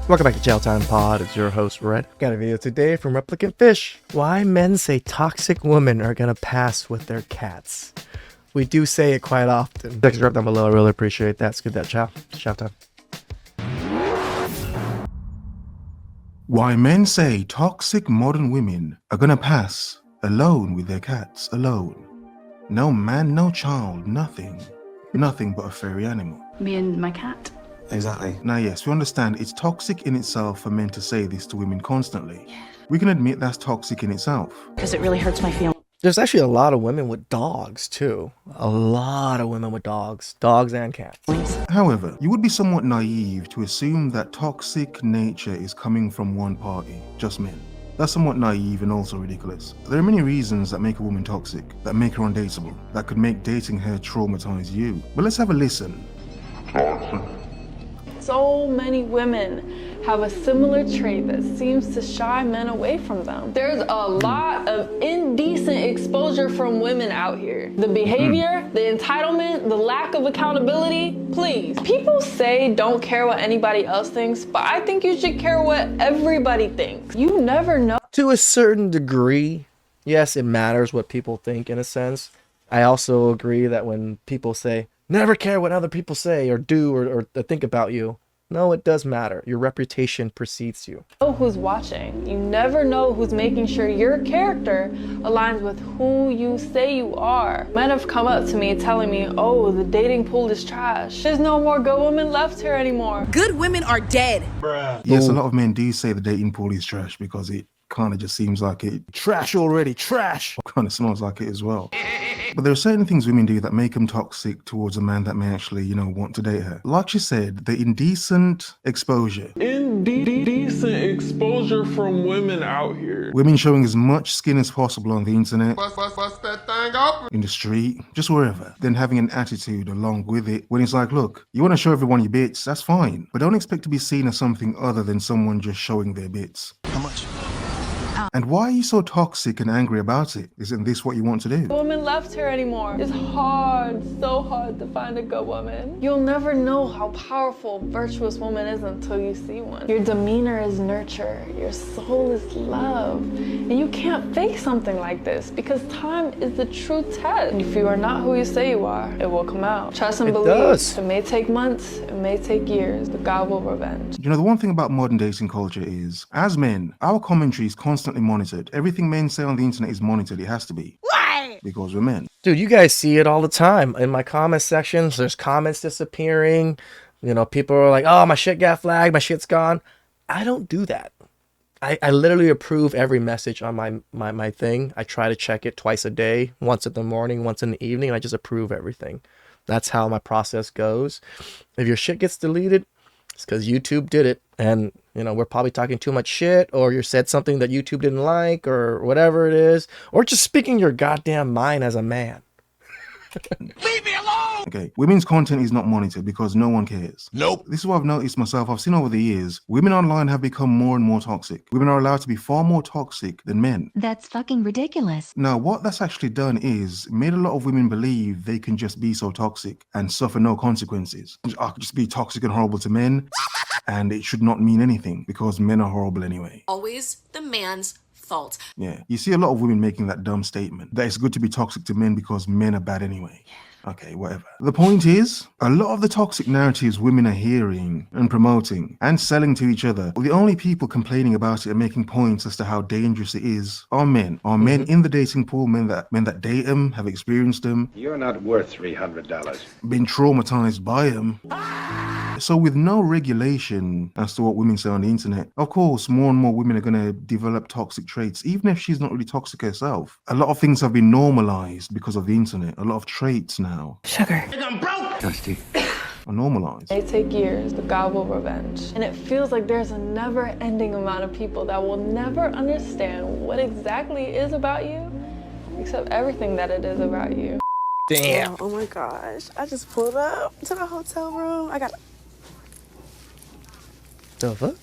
Welcome back to TheChowTimePod. It's your host, Red. Got a video today from Replicant Fish. Why men say toxic women are gonna pass with their cats. We do say it quite often. Check it down below. I really appreciate that. Let's give that shout time. Why men say toxic modern women are gonna pass alone with their cats, alone. No man, no child, nothing. Nothing but a furry animal. Me and my cat. Exactly. Now yes, we understand it's toxic in itself for men to say this to women constantly. We can admit that's toxic in itself. Because it really hurts my feelings. There's actually a lot of women with dogs too. A lot of women with dogs and cats. However, you would be somewhat naive to assume that toxic nature is coming from one party, just men. That's somewhat naive and also ridiculous. There are many reasons that make a woman toxic, that make her undateable, that could make dating her traumatize you. But let's have a listen. So many women have a similar trait that seems to shy men away from them. There's a lot of indecent exposure from women out here. The behavior, the entitlement, the lack of accountability, please. People say don't care what anybody else thinks, but I think you should care what everybody thinks. You never know. To a certain degree, yes, it matters what people think in a sense. I also agree that when people say, never care what other people say or do or think about you. No, it does matter. Your reputation precedes you. Know who's watching. You never know who's making sure your character aligns with who you say you are. Men have come up to me telling me, oh, the dating pool is trash. There's no more good women left here anymore. Good women are dead. Bruh. Yes, a lot of men do say the dating pool is trash because it kind of just seems like it. Trash already, trash. Kind of smells like it as well. But there are certain things women do that make them toxic towards a man that may actually, want to date her. Like she said, the indecent exposure. Indecent exposure from women out here. Women showing as much skin as possible on the internet, Bust that thing up. in the street, just wherever. Then having an attitude along with it when it's like, look, you want to show everyone your bits, that's fine. But don't expect to be seen as something other than someone just showing their bits. How much? And why are you so toxic and angry about it? Isn't this what you want to do? Women left here anymore. It's hard, so hard to find a good woman. You'll never know how powerful a virtuous woman is until you see one. Your demeanor is nurture. Your soul is love. And you can't fake something like this because time is the true test. If you are not who you say you are, it will come out. Trust and believe. It may take months, it may take years, but God will revenge. The one thing about modern dating culture is, as men, our commentary is constantly monitored. Everything men say on the internet is monitored. It has to be. Why? Because we're men. Dude, you guys see it all the time. In my comment sections, there's comments disappearing. People are like, oh, my shit got flagged. My shit's gone. I don't do that. I literally approve every message on my thing. I try to check it twice a day, once in the morning, once in the evening, and I just approve everything. That's how my process goes. If your shit gets deleted, it's because YouTube did it. And, we're probably talking too much shit, or you said something that YouTube didn't like, or whatever it is, or just speaking your goddamn mind as a man. Leave me alone! Okay, women's content is not monitored because no one cares. Nope. This is what I've noticed myself. I've seen over the years, women online have become more and more toxic. Women are allowed to be far more toxic than men. That's fucking ridiculous. Now, what that's actually done is made a lot of women believe they can just be so toxic and suffer no consequences. I could just be toxic and horrible to men, and it should not mean anything because men are horrible anyway. Always the man's fault. Yeah, you see a lot of women making that dumb statement that it's good to be toxic to men because men are bad anyway. Okay, whatever. The point is, a lot of the toxic narratives women are hearing and promoting and selling to each other, the only people complaining about it and making points as to how dangerous it is are men. Are men in the dating pool, men that date them, have experienced them. You're not worth $300. Been traumatized by them. So with no regulation as to what women say on the internet, of course, more and more women are going to develop toxic traits, even if she's not really toxic herself. A lot of things have been normalized because of the internet. A lot of traits now. Sugar. I'm broke! Dusty. Are normalized. It may take years, but God will revenge. And it feels like there's a never-ending amount of people that will never understand what exactly it is about you, except everything that it is about you. Damn. Oh my gosh. I just pulled up to the hotel room. I got... The fuck?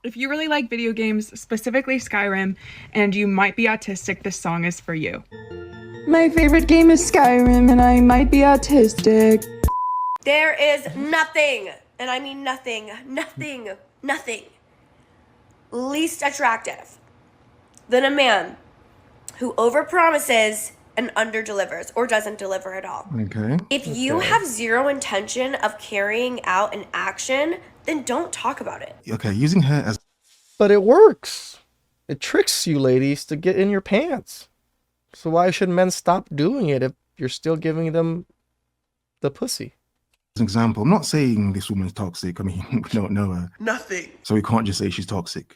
If you really like video games, specifically Skyrim, and you might be autistic, this song is for you. My favorite game is Skyrim, and I might be autistic. There is nothing and I mean nothing, least attractive than a man who overpromises and underdelivers or doesn't deliver at all. Okay. If you have zero intention of carrying out an action, then don't talk about it. Okay, using her as... But it works. It tricks you ladies to get in your pants. So why should men stop doing it if you're still giving them the pussy? As an example, I'm not saying this woman's toxic. I mean, we don't know her. Nothing. So we can't just say she's toxic.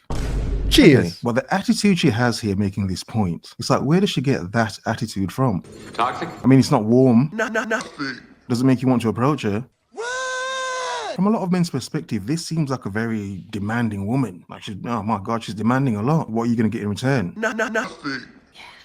She is. Well, the attitude she has here making this point, it's like, where does she get that attitude from? Toxic? I mean, it's not warm. Nothing. Doesn't make you want to approach her. From a lot of men's perspective, this seems like a very demanding woman. Like, she's, oh my God, she's demanding a lot. What are you going to get in return? Nothing.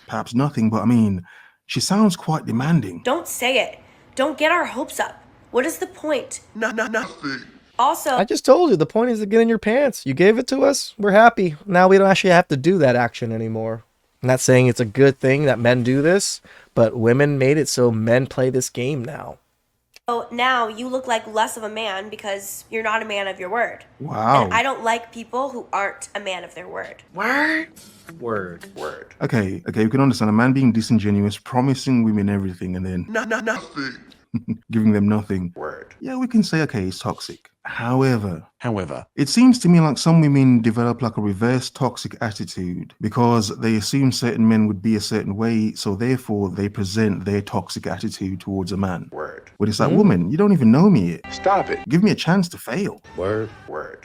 Perhaps nothing, but I mean, she sounds quite demanding. Don't say it. Don't get our hopes up. What is the point? Nothing. Also, I just told you, the point is to get in your pants. You gave it to us. We're happy. Now we don't actually have to do that action anymore. I'm not saying it's a good thing that men do this, but women made it so men play this game now. now you look like less of a man because you're not a man of your word. Wow. And I don't like people who aren't a man of their word. Word. Okay, we can understand a man being disingenuous, promising women everything, and then Nothing. giving them nothing. Word. Yeah, we can say, okay, it's toxic. However, However, it seems to me like some women develop like a reverse toxic attitude because they assume certain men would be a certain way, so therefore they present their toxic attitude towards a man. Word. But it's like, woman, you don't even know me yet. Stop it. Give me a chance to fail. Word.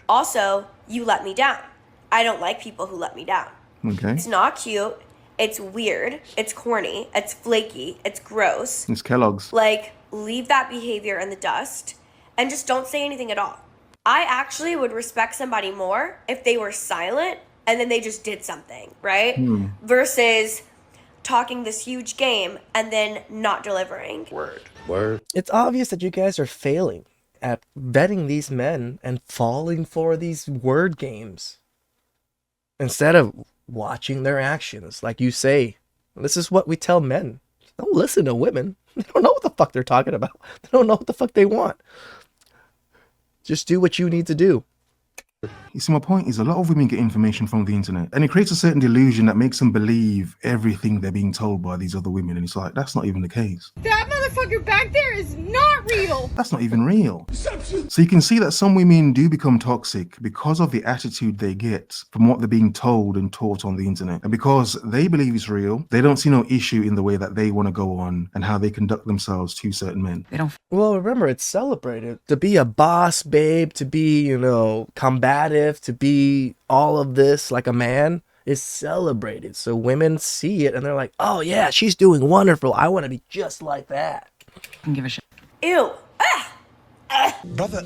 Also, you let me down. I don't like people who let me down. Okay? It's not cute. It's weird. It's corny. It's flaky. It's gross. It's Kellogg's. Like, leave that behavior in the dust and just don't say anything at all. I actually would respect somebody more if they were silent and then they just did something, right? Versus talking this huge game and then not delivering. Word. It's obvious that you guys are failing at vetting these men and falling for these word games instead of watching their actions. Like you say, this is what we tell men. Don't listen to women. They don't know what the fuck they're talking about. They don't know what the fuck they want. Just do what you need to do. You see, my point is a lot of women get information from the internet and it creates a certain delusion that makes them believe everything they're being told by these other women. And it's like, that's not even the case. That motherfucker back there is not real. That's not even real. So you can see that some women do become toxic because of the attitude they get from what they're being told and taught on the internet. And because they believe it's real, they don't see no issue in the way that they want to go on and how they conduct themselves to certain men. Well, remember, it's celebrated. To be a boss babe, to be, combative, to be all of this like a man is celebrated. So women see it and they're like, oh yeah, she's doing wonderful. I want to be just like that. I don't give a shit. Ew. brother.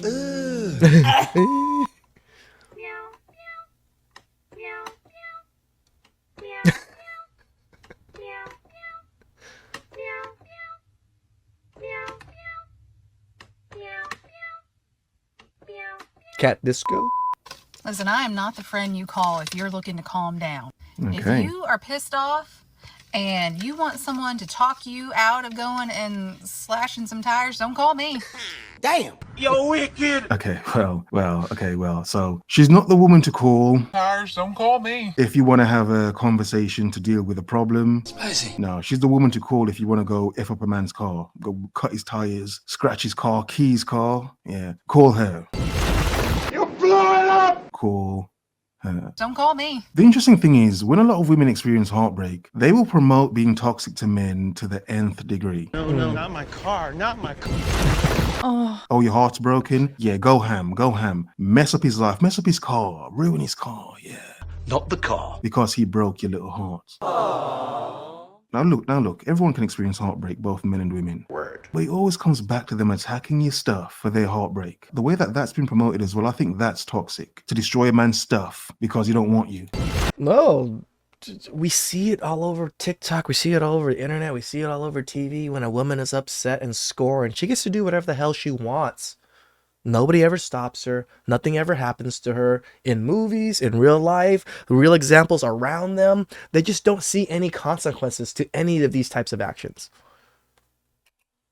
Cat disco. Listen, I am not the friend you call if you're looking to calm down. Okay. If you are pissed off and you want someone to talk you out of going and slashing some tires, don't call me. Damn. Yo, wicked. Okay, well. So she's not the woman to call Tires, don't call me. if you want to have a conversation to deal with a problem. Spicy. No, she's the woman to call if you want to go F up a man's car, go cut his tires, scratch his car, key his car. Yeah, call her. You blew it up! Call her. Don't call me. The interesting thing is, when a lot of women experience heartbreak, they will promote being toxic to men to the nth degree. No, not my car, not my car. Oh, your heart's broken? Yeah, go ham. Mess up his life, mess up his car, ruin his car, yeah. Not the car. Because he broke your little heart. Now look, everyone can experience heartbreak, both men and women. Word. But it always comes back to them attacking your stuff for their heartbreak. The way that that's been promoted as well, I think that's toxic. To destroy a man's stuff because he don't want you. No, we see it all over TikTok. We see it all over the internet. We see it all over TV when a woman is upset and scorned. She gets to do whatever the hell she wants. Nobody ever stops her. Nothing ever happens to her. In movies, in real life, the real examples around them, they just don't see any consequences to any of these types of actions.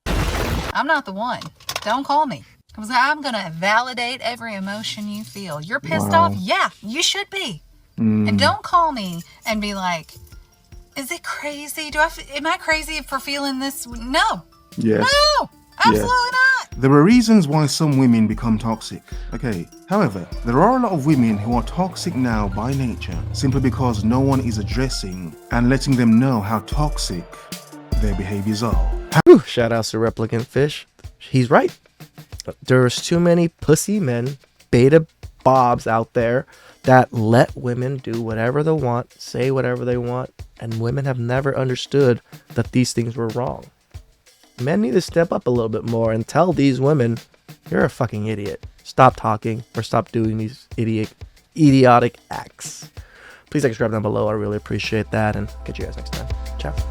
I'm not the one. Don't call me. Because I'm going to validate every emotion you feel. You're pissed Wow. off? Yeah, you should be. And don't call me and be like, is it crazy? Am I crazy for feeling this? No. Yes. No, absolutely not. There are reasons why some women become toxic. Okay. However, there are a lot of women who are toxic now by nature simply because no one is addressing and letting them know how toxic their behaviors are. Whew, shout outs to Replicant Fish. He's right. There's too many pussy men, beta bobs out there that let women do whatever they want, say whatever they want, and women have never understood that these things were wrong. Men need to step up a little bit more and tell these women, you're a fucking idiot. Stop talking or stop doing these idiotic acts. Please subscribe down below. I really appreciate that, and catch you guys next time. Ciao.